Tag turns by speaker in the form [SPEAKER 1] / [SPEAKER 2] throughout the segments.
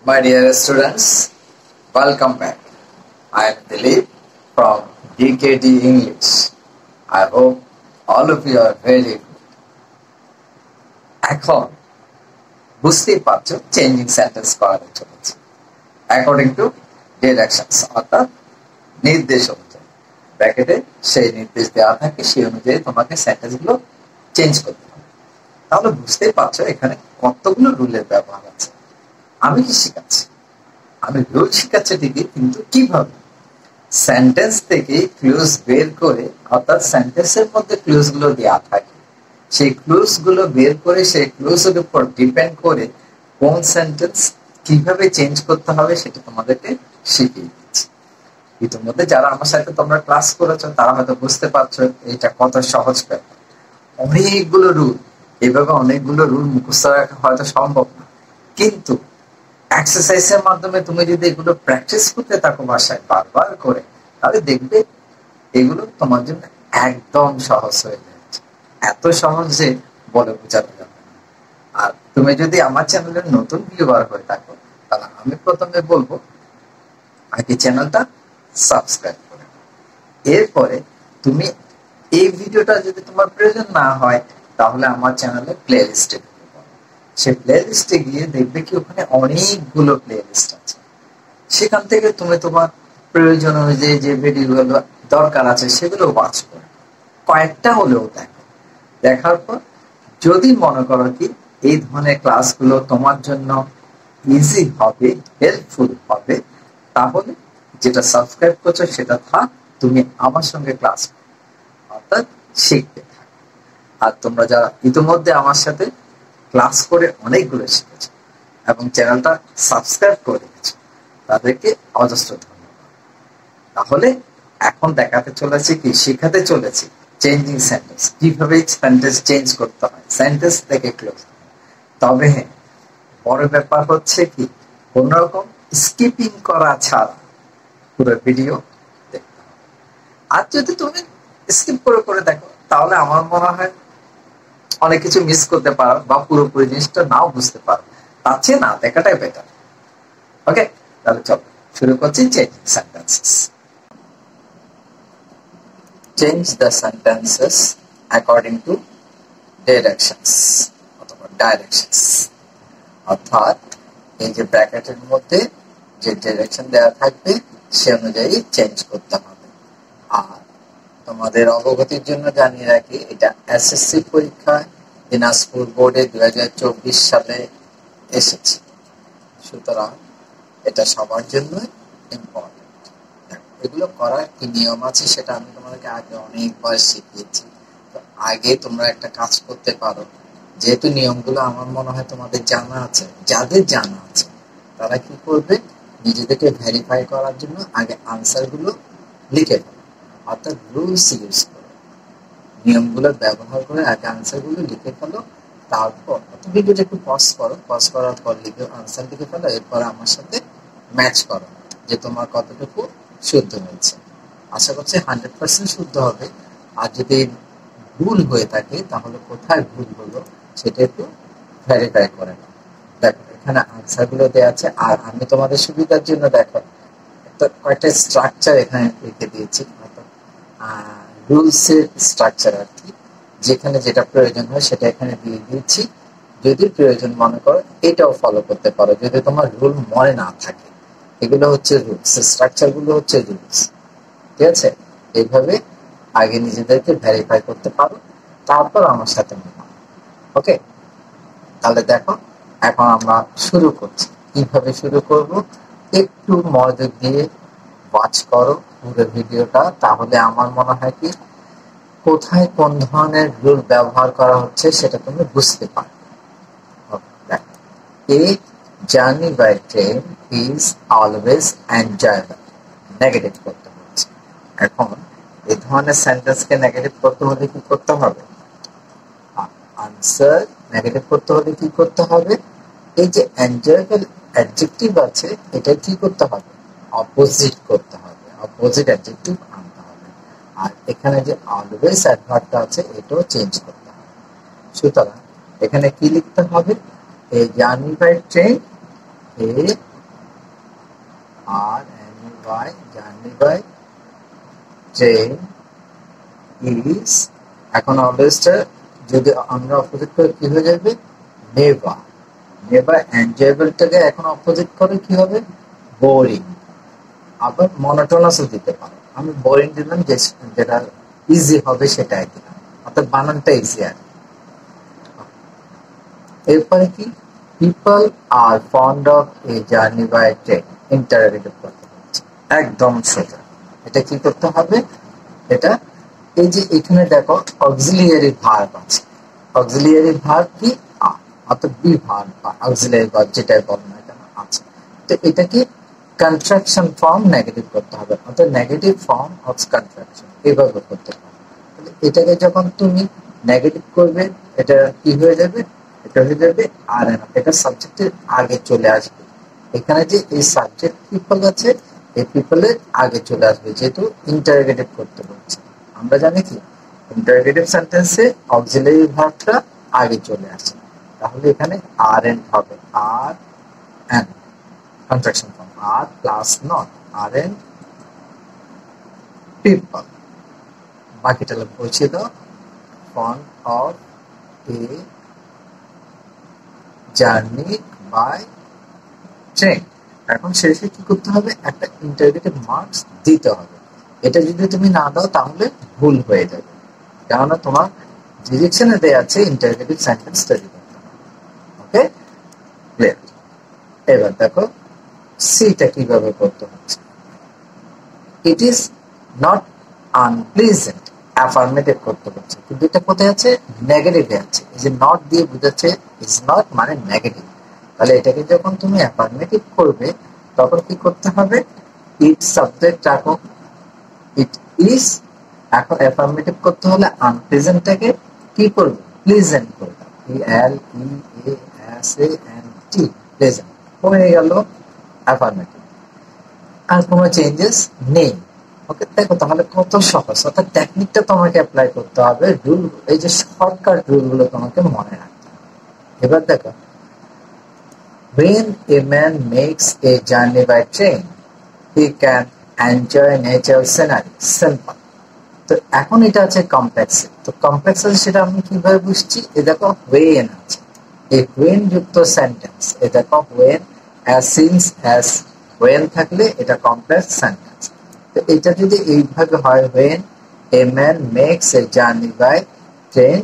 [SPEAKER 1] My dear students, welcome back. I am Dilip from DKD English. I hope all of you are very good. এখন বুঝতেই পারছো changing sentence করাতে চলেছে according to directions অর্থাৎ নির্দেশ অনুযায়ী ব্র্যাকেটে সেই নির্দেশ দেওয়া থাকে সেই অনুযায়ী তোমাকে সেন্টেন্সগুলো চেঞ্জ করতে হবে। তাহলে বুঝতেই পারছো এখানে কতগুলো রুলের ব্যবহার আছে। আমি কি শিখাচ্ছি? আমি রুল শিখাচ্ছি ঠিকই, কিন্তু কিভাবে সেন্টেন্স থেকে ক্লুজ বের করে, অর্থাৎ সেন্টেন্সের মধ্যে ক্লুজ গুলো দেওয়া থাকে, সেই ক্লুজ গুলো বের করে সেই ক্লুজের উপর ডিপেন্ড করে কোন সেন্টেন্স কিভাবে চেঞ্জ করতে হবে সেটা তোমাদেরকে শিখিয়ে দিচ্ছি। ইতিমধ্যে যারা আমার সাথে তোমরা ক্লাস করেছো তারা হয়তো বুঝতে পারছো এটা কত সহজ ব্যাপার। অনেকগুলো রুল, এভাবে অনেকগুলো রুল মুখস্থ রাখা হয়তো সম্ভব না, কিন্তু এক্সারসাইজের মাধ্যমে তুমি যদি এগুলো প্র্যাকটিস করতে থাকো বাসায় বারবার করে, তাহলে দেখবে এগুলো তোমার জন্য একদম সহজ হয়ে যাচ্ছে। এত সহজ যে বলে বোঝাতে যাবে না। আর তুমি যদি আমার চ্যানেলের নতুন ভিউয়ার হয়ে থাকো, তাহলে আমি প্রথমে বলবো আগে চ্যানেলটা সাবস্ক্রাইব করে নাও। এরপরে তুমি এই ভিডিওটা যদি তোমার প্রয়োজন না হয়, তাহলে আমার চ্যানেলে প্লে লিস্টে সেই প্লে লিস্টে গিয়ে দেখবে কি ওখানে অনেকগুলো প্লে লিস্ট আছে। সেখান থেকে তুমি তোমার প্রয়োজন অনুযায়ী যে ভিডিওগুলো দরকার আছে সেগুলো ওয়াচ করো, কয়েকটা হলেও দেখো। দেখার পর যদি মনে করো কি এই ধরনের ক্লাসগুলো তোমার জন্য ইজি হবে, হেল্পফুল হবে, তাহলে যেটা সাবস্ক্রাইব করছো সেটা থাক, তুমি আমার সঙ্গে ক্লাস করো, অর্থাৎ শিখতে থাকো। আর তোমরা যারা ইতিমধ্যে আমার সাথে ক্লাস করে অনেকগুলো শিখেছো এবং চ্যানেলটা সাবস্ক্রাইব করে রেখেছো, তাদেরকে অজস্র ধন্যবাদ। তাহলে এখন দেখাতে চলেছি কি, শেখাতে চলেছি চেঞ্জিং সেন্টেন্স, কিভাবে সেন্টেন্স চেঞ্জ করতে হয় সেন্টেন্স থেকে ক্লোজ। তবে হ্যাঁ, বড় ব্যাপার হচ্ছে কি কোন রকম স্কিপিং করা ছাড়া পুরো ভিডিও দেখতে হবে। আর যদি তুমি স্কিপ করে করে দেখো, তাহলে আমার মনে হয় অনেক কিছু মিস করতে পারো বা পুরোপুরি জিনিসটা নাও বুঝতে পারো। তার চেয়ে না দেখাটাই বেটার। ওকে, তাহলে চলো শুরু করছি changing sentences. Change the sentences according to directions অথবা ডাইরেকশনস, অর্থাৎ এই যে ব্র্যাকেটের মধ্যে যে ডিরেকশন দেওয়া থাকবে সে অনুযায়ী চেঞ্জ করতে হবে। আর তোমাদের অবগতির জন্য জানিয়ে রাখি, এটা এসএসসি পরীক্ষায় দিনাজপুর বোর্ডে 2024 সালে এসেছে, সুতরাং এটা সবার জন্য ইম্পর্টেন্ট। এগুলো করার কি নিয়ম আছে সেটা আমি তোমাদেরকে আগে অনেকবার শিখিয়েছি। তো আগে তোমরা একটা কাজ করতে পারো, যেহেতু নিয়মগুলো আমার মনে হয় তোমাদের জানা আছে, যাদের জানা আছে তারা কি করবে, নিজেদেরকে ভেরিফাই করার জন্য আগে আনসার গুলো লিখে ফেলো, অর্থাৎ রুলস ইউজ করে নিয়মগুলো ব্যবহার করে আগে আনসার গুলো লিখে ফেলো। তারপর ভিডিওটা একটু পজ করো, পজ করার পর লিখে আনসার লিখে ফেলো। এরপর আমার সাথে ম্যাচ করো যে তোমার কতটুকু শুদ্ধ হয়েছে। আশা করছি 100% শুদ্ধ হবে। আর যদি ভুল হয়ে থাকে তাহলে কোথায় ভুল হলো সেটা একটু ভেরিফাই করে নাও। দেখো এখানে আনসার গুলো দেওয়া আছে, আর আমি তোমাদের সুবিধার জন্য দেখো কয়েকটা স্ট্রাকচার এখানে লিখে দিয়েছি, রুলস এর স্ট্রাকচার আর কি, যেখানে যেটা প্রয়োজন হয় সেটা এখানে দিয়ে দিয়েছি। যদি প্রয়োজন মনে করো এটাও ফলো করতে পারো, যদি তোমার রুল মনে না থাকে। এগুলো হচ্ছে রুলস, স্ট্রাকচার গুলো হচ্ছে রুলস, ঠিক আছে? এইভাবে আগে নিজেদেরকে ভেরিফাই করতে পারো, তারপর আমার সাথে মিলাও। ওকে, তাহলে দেখো এখন আমরা শুরু করছি। কিভাবে শুরু করব একটু মনোযোগ দিয়ে ওয়াচ করো পুরো ভিডিওটা, তাহলে আমার মনে হয় কি কোথায় কোন ধরনের রুল ব্যবহার করা হচ্ছে সেটা তুমি বুঝতে পারবে। A journey by train is always enjoyable. Negative করতে হচ্ছে। এখন এই ধরনের সেন্টেন্সকে নেগেটিভ করতে হলে কি করতে হবে? আনসার নেগেটিভ করতে হলে কি করতে হবে? এই যে এনজয়েবল অ্যাডজেক্টিভ আছে এটা কি করতে হবে? অপোজিট করতে হবে, অপোজিট অ্যাডজেক্টিভ আনতে হবে। আর এখানে যে অলওয়েজ অ্যাডভার্বটা আছে এটাও চেঞ্জ করতে হবে। সুতরাং এখানে কি লিখতে হবে? A journey by train, a RNY journey by train is, এখন অলওয়েজটা যদি আমরা অপোজিট করে কি হয়ে যাবে, নেভার। নেভার এনজয়েবলটাকে এখন অপোজিট করে কি হবে, বোরিং। আবার মনোটোনাসও দিতে পারো, আমি বোরিং দিলাম, যেটা ইজি হবে সেটাই দিলাম, অর্থাৎ বানানটা ইজি। আর এরপরে কি, people are fond of a journey by train, interrogative করতে হচ্ছে, একদম সোজা। এটা কি করতে হবে, এটা এই যে এখানে দেখো অক্সিলিয়ারি ভার্ব আছে, অক্সিলিয়ারি ভার্ব কি আর, অর্থাৎ বি ভার্ব বা অক্সিলিয়ারি ভার্ব যেটাই বলো না কেন আছে, তো এটাকে কন্ট্রাকশন ফর্ম নেগেটিভ করতে হবে, অর্থাৎ নেগেটিভ ফর্ম অফ কন্ট্রাকশন এভাবে করতে হবে। এটাকে যখন তুমি নেগেটিভ করবে, এটা কি হয়ে যাবে, এটা হয়ে যাবে আর এন, এটা সাবজেক্টের আগে চলে আসবে। এখানে যে এই সাবজেক্ট পিপল আছে, এই পিপলের আগে চলে আসবে, যেহেতু ইন্টারোগেটিভ করতে হচ্ছে। আমরা জানি কি ইন্টারোগেটিভ সেন্টেন্সে অক্সিলারি ভার্বটা আগে চলে আসে, তাহলে এখানে আর এন হবে, aren't contraction form, are plus not aren't people. বাকিটা বলছি তো, fond of a journey by train. এখন শেষে কি করতে হবে, একটা ইন্টারোগেটিভ মার্কস দিতে হবে। এটা যদি তুমি না দাও তাহলে ভুল হয়ে যাবে, কেননা তোমার ডিরেকশনে দেয়া আছে ইন্টারোগেটিভ সেন্টেন্স তৈরি করতে হবে। ওকে, ক্লিয়ার? এবার দেখো সিটা কিভাবে করতে হচ্ছে। It is not unpleasant, affirmative করতে হচ্ছে, কিন্তু এটা কোথায় আছে, নেগেটিভে আছে। এই যে নট দিয়ে বুঝাচ্ছে ইজ নট মানে নেগেটিভ, তাহলে এটাকে যখন তুমি অ্যাফার্মেটিভ করবে তখন কি করতে হবে, ইট সাবজেক্ট রাখো, ইট ইজ। এখন অ্যাফার্মেটিভ করতে হলে আনপ্লেজেন্টটাকে কি করবে, প্লেজেন্ট করবে, PLEASANT, প্লেজেন্ট হয়ে গেল অ্যাফার্মেটিভ। আর কোনো চেঞ্জেস নেই। ওকে, দেখো তাহলে কত সহজ, অর্থাৎ টেকনিকটা তোমাকে অ্যাপ্লাই করতে হবে, রুল, এই যে শর্টকাট রুলগুলো তোমাকে মনে রাখতে হবে। এবার দেখো, when a man makes a journey by train, he can enjoy nature scenery. Simple. তো এখন এটা আছে কমপ্লেক্স, তো কমপ্লেক্স আছে সেটা আমি কিভাবে বুঝছি, এ দেখো when আছে, এই when যুক্ত সেন্টেন্স, এ দেখো when, as, since, as, when থাকলে এটা কমপ্লেক্স সেন্টেন্স। তো এটা যদি এইভাবে হয়, when a man makes a journey by train,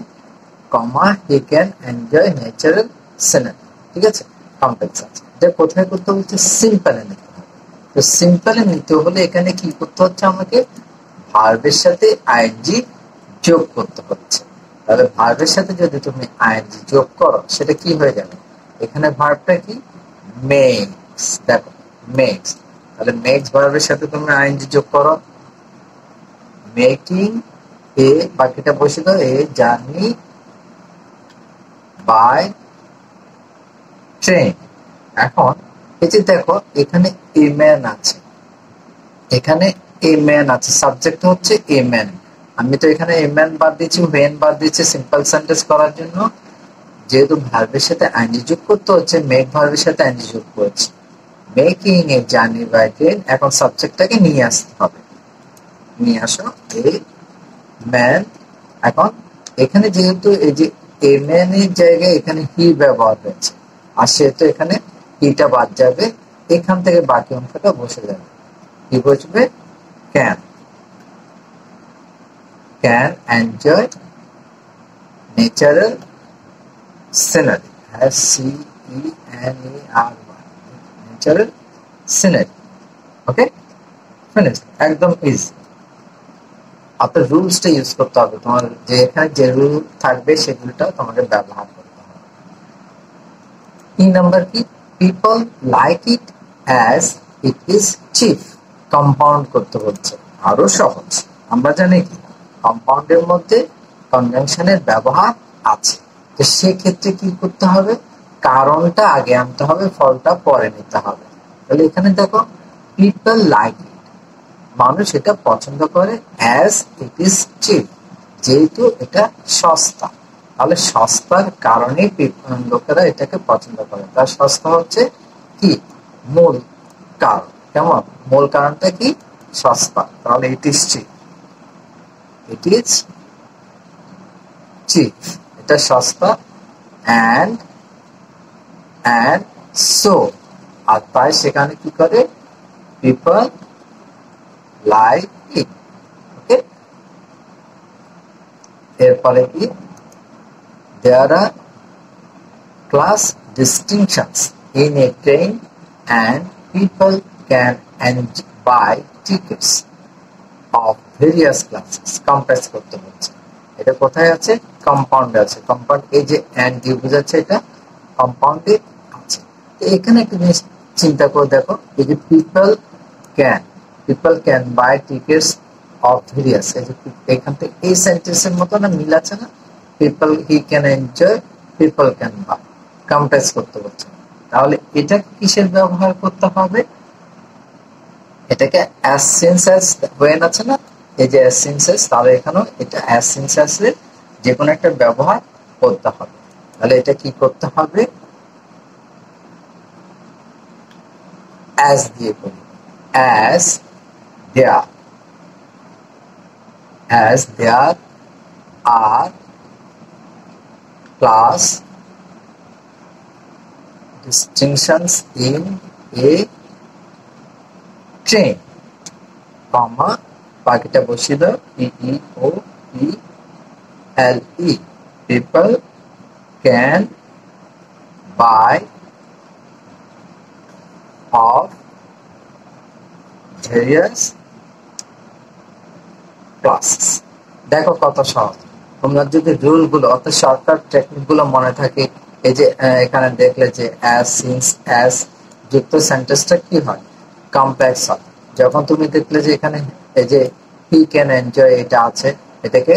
[SPEAKER 1] he can enjoy natural scenery, ঠিক আছে, কমপ্লেক্স আছে। এটা কোথায় করতে বলছে, সিম্পলে নিতে হবে। তো সিম্পলে নিতে হলে এখানে কি করতে হচ্ছে, আমাকে ভার্বের সাথে আইএনজি যোগ করতে হচ্ছে। তাহলে ভার্বের সাথে যদি তুমি আইএনজি যোগ করো সেটা কি হয়ে যাবে, এখানে ভার্বটা কি, মেক্স। দেখো মেক্স, তাহলে মেক্স ভার্বের সাথে তুমি আইএনজি যোগ করো, মেকিং এ, বাকিটা বসে দাও, এ জার্নি বাই ট্রেন। এখন এই যে দেখো এখানে এ ম্যান আছে, এখানে এ ম্যান আছে, সাবজেক্ট হচ্ছে এ ম্যান। আমি তো এখানে এ ম্যান বাদ দিচ্ছি, ওয়েন বাদ দিচ্ছি সিম্পল সেন্টেন্স করার জন্য। যেহেতু ভার্বের সাথে আইএনজি যোগ করতে হচ্ছে, মেক ভার্বের সাথে আইএনজি যোগ করছি, making a journey by train. এখন সাবজেক্টটাকে নিয়ে আসতে হবে, নিয়ে আসো এ ম্যান। এখন এখানে যেহেতু এই যে এ ম্যান এর জায়গায় এখানে হি ব্যবহার হয়েছে, আর সেহেতু এখানে হিটা বাদ যাবে, এখান থেকে বাকি অংশটা বসে যাবে, কি বসবে, can, can enjoy natural scenery, CENERY, natural scenery. Okay, finish, একদম ইজি। আপনার রুলসটা ইউজ করতে হবে, তোমার যে এখানে যে রুল থাকবে সেগুলোটা তোমাকে ব্যবহার করতে হবে। 3 নাম্বার কি, people like it as it is chip. Compound করতে হচ্ছে, আরো সহজ। আমরা জানি কি কম্পাউন্ডের মধ্যে কনজাংশনের ব্যবহার আছে, তো সেক্ষেত্রে কি করতে হবে, কারণটা আগে আনতে হবে, ফলটা পরে নিতে হবে। তাহলে এখানে দেখো পিপল লাইক ইট, মানুষ এটা পছন্দ করে, অ্যাজ ইট ইজ চিপ, যেহেতু এটা সস্তা। তাহলে সস্তার কারণে লোকেরা এটাকে পছন্দ করে, তার সস্তা হচ্ছে কি মূল কারণ। কেমন? মূল কারণটা কি? সস্তা। তাহলে it is chip, it is chip, এটা সস্তা। অ্যান্ড অ্যান্ড সো, আর তাই সেখানে কি করে? People like it. ওকে, এরপরে কি? দেয়ার আর class distinctions in a train and people can buy tickets of various classes. Compass করতে হচ্ছে, এটা কোথায় আছে? কম্পাউন্ডে আছে। কম্পাউন্ড, এই যে এন্ড দিয়ে বোঝাচ্ছে এটা কম্পাউন্ডে আছে। তো এখানে একটা জিনিস চিন্তা করে দেখো, এই যে people can buy tickets of various, এই যে এখান থেকে এই সেন্টেন্সের মতো না মিল আছে না? People he can enjoy, people can buy, compass করতে হচ্ছে। তাহলে এটা কিসের ব্যবহার করতে হবে? এটাকে অ্যাজ সিন্স অ্যাজ ওয়েন আছে না, এই যে অ্যাজ সিন্স অ্যাজ, তাহলে এখানেও এটা অ্যাজ সিন্স অ্যাজ এর যে কোনো একটা ব্যবহার করতে হবে। তাহলে এটা কি করতে হবে? অ্যাজ দিয়ে করি, as there, as there are class distinctions in a train, comma, বাকিটা বসিয়ে দাও, PEOPLE, people can buy of various classes. দেখো কত সহজ। তোমরা যদি রুল গুলো অর্থাৎ শর্টকাট টেকনিক গুলো মনে থাকে, এই যে এখানে দেখলে যে অ্যাজ সিন্স অ্যাজ যুক্ত সেন্টেন্সটা কি হয়? কমপ্লেক্স হয়। যখন তুমি দেখলে যে এখানে এই যে হি ক্যান এনজয় এটা আছে, এটাকে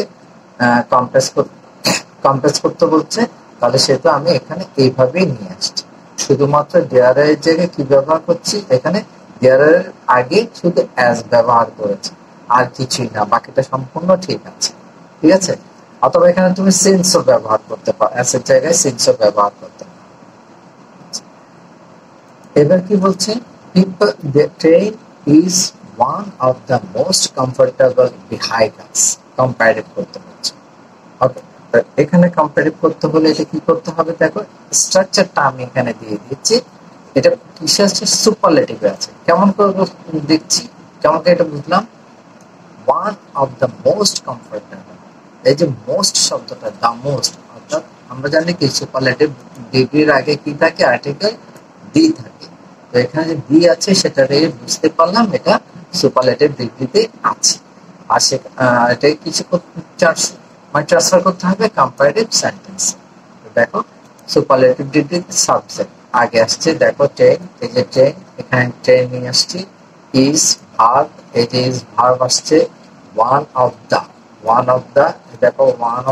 [SPEAKER 1] কমপ্লেক্স করতে বলছে, তাহলে সেটা আমি এখানে এইভাবেই নিয়ে আসছি। শুধুমাত্র দেয়ারের জায়গায় কি ব্যবহার করছি? এখানে দেয়ারের আগে শুধু অ্যাজ ব্যবহার করেছি, আর কিছুই না, বাকিটা সম্পূর্ণ ঠিক আছে। ঠিক আছে? অথবা এখানে তুমি সিন্সও ব্যবহার করতে পারো, অ্যাসের জায়গায় সিন্সও ব্যবহার করতে পারো। এবার কি বলছে? The train is one of the most comfortable vehicles. Comparative করতে হচ্ছে। ওকে, এখানে কম্পারেটিভ করতে হলে এটা কি করতে হবে? দেখো স্ট্রাকচারটা আমি এখানে দিয়ে দিচ্ছি। এটা কিসে আছে? সুপারলেটিভে আছে। কেমন করে দেখছি? কেমন করে এটা বুঝলাম? One of the most comfortable, এই যে মোস্ট শব্দটা, দা মোস্ট, অর্থাৎ আমরা জানি কি সুপারলেটিভ ডিগ্রির আগে কি থাকে? আর্টিকেল দি থাকে। তো এখানে যে দি আছে সেটা বুঝতে পারলাম এটা সুপারলেটিভ ডিগ্রিতে আছে। আর সে এটা কিছু ট্রান্সফার করতে হবে কম্পারেটিভ সেন্টেন্স। দেখো সুপারলেটিভ ডিগ্রিতে সাবজেক্ট আগে আসছে, দেখো ট্রেন, এই যে ট্রেন, এখানে ট্রেন নিয়ে আসছি। ইজ ভার্ব, এই যে ইজ ভার্ব আসছে। ওয়ান অফ দা, দেখো ওয়ান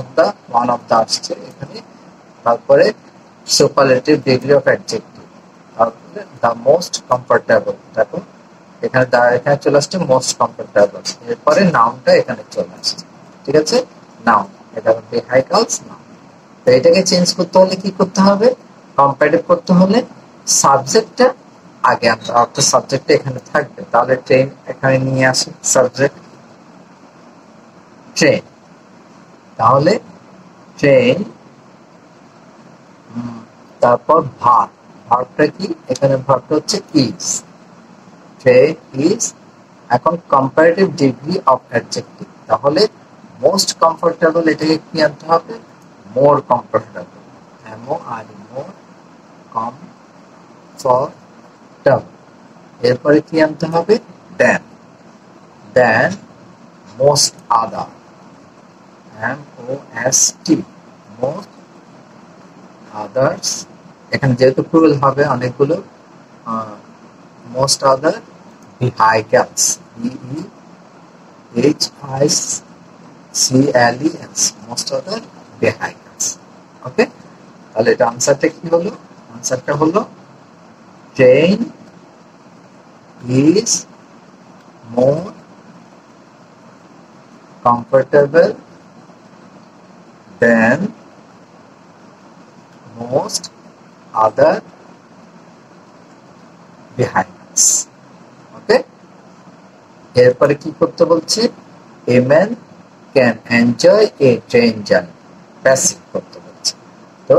[SPEAKER 1] অফ দা আসছে এখানে। তারপরে সুপারলেটিভ ডিগ্রি অফ অ্যাডজেক্টিভ, তারপরে দ্য মোস্ট কমফোর্টেবল, দেখো এখানে চলে আসছে মোস্ট কমফোর্টেবল। এরপরে নাউনটা এখানে চলে আসছে। ঠিক আছে? নাউন, এটা ভেহিকলস নাউন। তো এটাকে চেঞ্জ করতে হলে কি করতে হবে? কম্পারেটিভ করতে হলে সাবজেক্টটা আগে আনতে, অর্থাৎ সাবজেক্টটা এখানে থাকবে। তাহলে ট্রেন এখানে নিয়ে আসে সাবজেক্ট ট্রেন, তাহলে ট্রেন, তারপর ভার্বটা কি? এখানে ভার্বটা হচ্ছে ইজ, ট্রেন ইজ। এখন কম্পারেটিভ ডিগ্রি অফ অ্যাডজেক্টিভ, তাহলে মোস্ট কমফোর্টেবল, এটাকে কি আনতে হবে? More comfortable, more comfortable. এরপরে কি আনতে হবে? Then most other, MOST, most others. এখানে যেহেতু প্লুরাল হবে অনেকগুলো, most other vehicles, VEHICLES, most other vehicles। Okay, তাহলে এটা আনসারটা কি হলো? আনসারটা হলো train is more comfortable than most other vehicles. Okay. এরপরে কি করতে বলছে, a man can enjoy a train journey, passive করতে বলছে। তো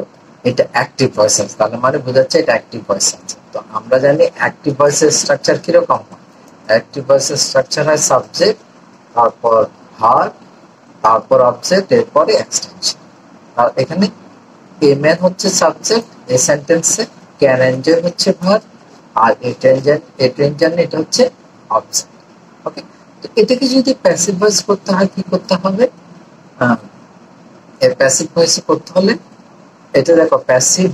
[SPEAKER 1] এটা অ্যাক্টিভ ভয়েস আছে, তাহলে মানে বোঝাচ্ছে এটা অ্যাক্টিভ ভয়েস আছে। তো আমরা জানি অ্যাক্টিভ ভয়েসের স্ট্রাকচার কিরকম হয়। অ্যাক্টিভ ভয়েসের স্ট্রাকচার হয় সাবজেক্ট, তারপর ভার্ব, তারপর অবজেক্ট, এরপরে এক্সটেনশন। আর এখানে এ ম্যান হচ্ছে সাবজেক্ট এই সেন্টেন্সে, ক্যান এনজয় হচ্ছে ভার্ব, আর এ ট্রেন জার্নি এটা হচ্ছে অবজেক্ট। ওকে, তো এটাকে যদি প্যাসিভ ভয়েস করতে হয় কি করতে হবে, প্যাসিভ ভয়েস করতে হলে এটা দেখো প্যাসিভ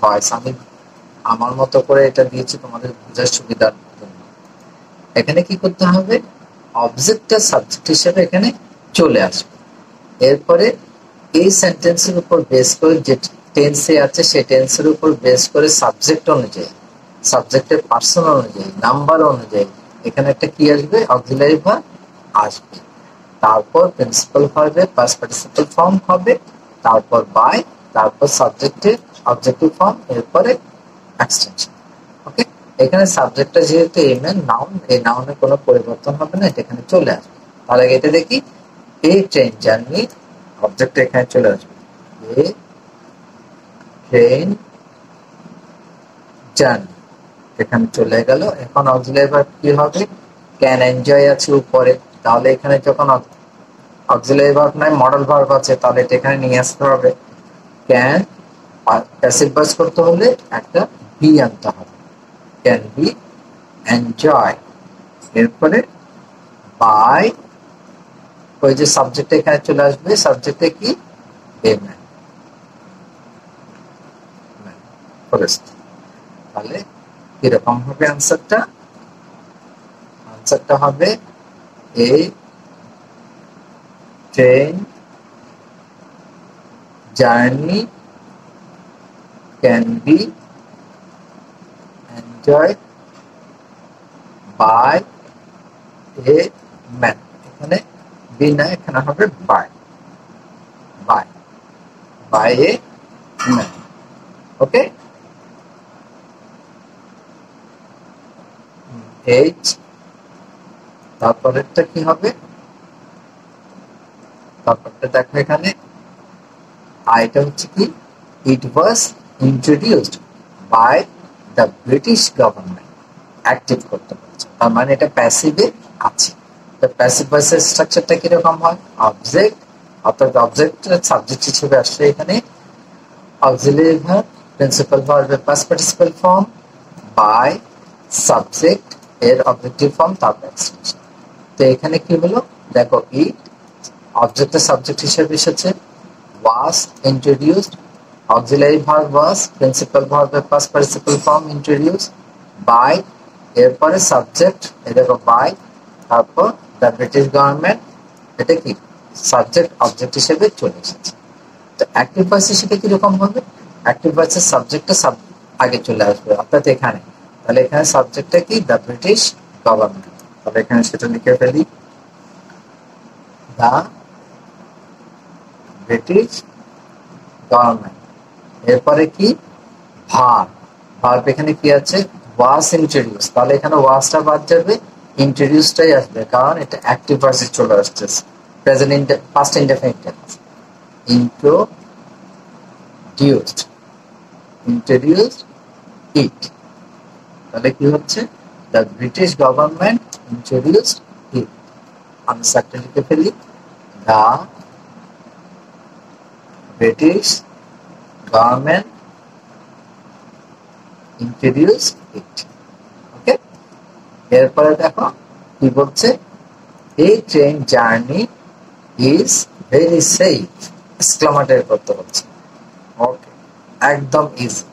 [SPEAKER 1] ভয়েস আমি আমার মতো করে এটা দিয়েছি তোমাদের বোঝার সুবিধার জন্য। এখানে কি করতে হবে, অবজেক্টটা সাবজেক্ট হিসেবে এখানে চলে আসবে। এরপরে এই সেন্টেন্সের উপর বেস করে যে টেন্সে আছে সেই টেন্সের উপর বেস করে সাবজেক্ট অনুযায়ী, সাবজেক্টের পার্সন অনুযায়ী, নাম্বার অনুযায়ী এখানে একটা কি আসবে, অক্সিলারি ভার্ব আসবে। তারপর প্রিন্সিপাল ভার্বে পাস্ট পার্টিসিপল ফর্ম হবে, তারপর বাই, তারপর সাবজেক্টের অবজেক্টিভ ফর্ম, এরপরে এক্সটেনশন। ওকে, এখানে সাবজেক্টটা যেহেতু এম এন নাউন, এই নাউনের কোনো পরিবর্তন হবে না, এটা এখানে চলে আসবে। তাহলে এটা দেখি, এ ট্রেন জার্নি, অবজেক্ট এখানে চলে আসবে, এ ট্রেন জার্নি এখানে চলে গেল। এখন অক্সিলারি ভার্ব কি হবে, ক্যান এনজয় আছে উপরে, তাহলে এখানে যখন অক্সিলারি ভার্ব নাই মডেল ভার্ব আছে, তাহলে এটা এখানে নিয়ে আসতে হবে। ক্যান প্যাসিভ ভয়েস করতে হলে একটা বি আনতে হবে, ক্যান বি এনজয়। এরপরে বাই, ওই যে সাবজেক্ট এখানে চলে আসবে, সাবজেক্টে কি, এ ম্যান, ফরেস্ট। তাহলে কিরকম হবে আনসারটা, আনসারটা হবে a train journey can be enjoyed by a man. এখানে বি না, এখানে হবে by, by by a man. Okay, H, তারপরেরটা কি হবে, তারপরটা দেখো এখানে আইটা হচ্ছে কি, it was introduced by the British government, active করতে বলছে, তার মানে এটা প্যাসিভে আছে। তো প্যাসিভ ভয়েসের স্ট্রাকচারটা কিরকম হয়, অবজেক্ট, অর্থাৎ অবজেক্টের সাবজেক্ট হিসেবে আসছে এখানে অক্সিলারি ভার্ব, প্রিন্সিপাল ভার্বের past participle form, by, subject এর অবজেক্টিভ ফর্ম, তারপর এক্সটেনশন। তো এখানে কি হলো দেখো, ইট অবজেক্টের সাবজেক্ট হিসেবে এসেছে, was introduced, auxiliary verb was, principal verb past participle form introduced, by, এরপরে সাবজেক্ট, এই দেখো বাই, তারপর দ্য ব্রিটিশ গভর্নমেন্ট, এটা কি সাবজেক্ট অবজেক্ট হিসেবে চলে এসেছে। তো অ্যাক্টিভ ভয়েসের সেটা কিরকম হবে, অ্যাক্টিভ ভয়েসের সাবজেক্টটা আগে চলে আসবে, অর্থাৎ এখানে, তাহলে এখানে সাবজেক্টটা কি, দ্য ব্রিটিশ গভর্নমেন্ট, তাহলে এখানে সেটা লিখে ফেলি, দ্য ব্রিটিশ গভর্নমেন্ট। এরপরে কি, ভার্ব, ভার্ব এখানে কি আছে, ওয়াজ ইন্ট্রোডিউস, তাহলে এখানে ওয়াজটা বাদ যাবে, ইন্ট্রোডিউসটাই আসবে, কারণ এটা অ্যাক্টিভ ভয়েসে চলে আসছে, present past indefinite tense, introduced, introduced it, তাহলে কি হচ্ছে, the British government introduced it. আমি সাবটা লিখে ফেলি, the British government introduce it. Okay, এরপরে দেখো কি বলছে, এই train journey is very safe, exclamatory করতে হচ্ছে। ওকে, একদম ইজি।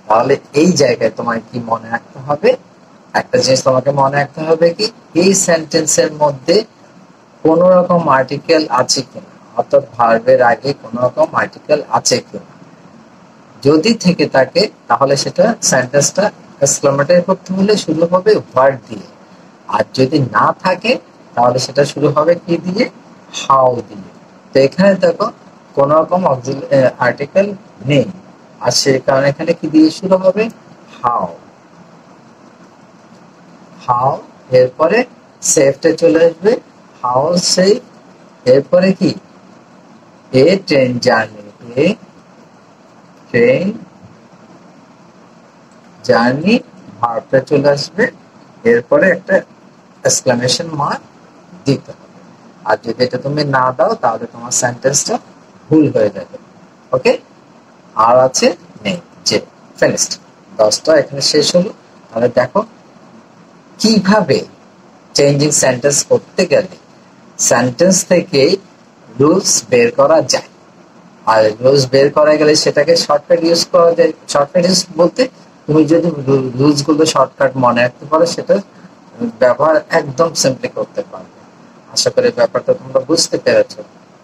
[SPEAKER 1] তাহলে এই জায়গায় তোমার কি মনে রাখতে হবে, একটা জিনিস তোমাকে মনে রাখতে হবে কি, এই সেন্টেন্সের মধ্যে কোন রকম আর্টিকেল আছে কিনা, অর্থাৎ ভার্বের আগে কোন রকম আর্টিকেল আছে কিনা, যদি থেকে থাকে তাহলে সেটা সেন্টেন্সটা এক্সক্লামেটরি করতে হলে শুরু হবে ভার্ব দিয়ে, আর যদি না থাকে তাহলে সেটা শুরু হবে কি দিয়ে, হাউ দিয়ে। তো এখানে দেখো কোন রকম আর্টিকেল নেই, আর সেই কারণে এখানে কি দিয়ে শুরু হবে, হাউ, হাউ, এরপরে সেফটা চলে আসবে, হাউ সেফ, এরপরে কি এ ট্রেন জার্নি, এ ট্রেন জার্নি, ভার্বটা চলে আসবে, এরপরে একটা এক্সক্লামেশন মার্ক দিতে হবে। আর যদি এটা তুমি না দাও তাহলে তোমার সেন্টেন্সটা ভুল হয়ে যাবে। ওকে, আর আছে নেই, যে ফিনিশড। 10টা এখানে শেষ হলো। তাহলে দেখো কিভাবে চেঞ্জিং সেন্টেন্স করতে গেলে সেন্টেন্স থেকে রুলস বের করা যায়। আর রুলস বের করা গেলে সেটাকে শর্টকাট ইউজ করা যায়। শর্টকাট ইউজ বলতে তুমি যদি রুলস গুলো শর্টকাট মনে রাখতে পারো, সেটা ব্যবহার একদম সিম্পলি করতে পারবে। আশা করি ব্যাপারটা তোমরা বুঝতে পেরেছো,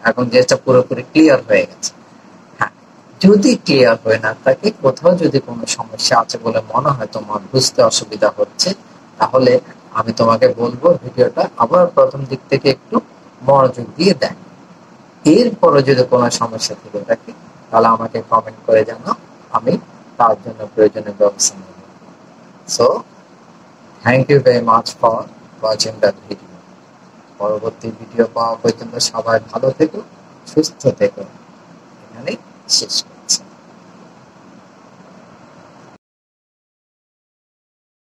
[SPEAKER 1] এখন যেটা পুরোপুরি ক্লিয়ার হয়ে গেছে। হ্যাঁ, যদি ক্লিয়ার হয়ে না থাকে, কোথাও যদি কোনো সমস্যা আছে বলে মনে হয়, তোমার বুঝতে অসুবিধা হচ্ছে, তাহলে আমি তোমাকে বলবো ভিডিওটা আবার প্রথম দিক থেকে একটু মনোযোগ দিয়ে দেখ। এরপরে যদি কোনো সমস্যা থেকে থাকে তাহলে আমাকে কমেন্ট করে জানাও, আমি তার জন্য প্রয়োজনীয় ব্যবস্থা নেব। So thank you very much for watching that video. পরবর্তী ভিডিও পাওয়া পর্যন্ত সবাই ভালো থেকো, সুস্থ থেকো। এখানেই শেষ।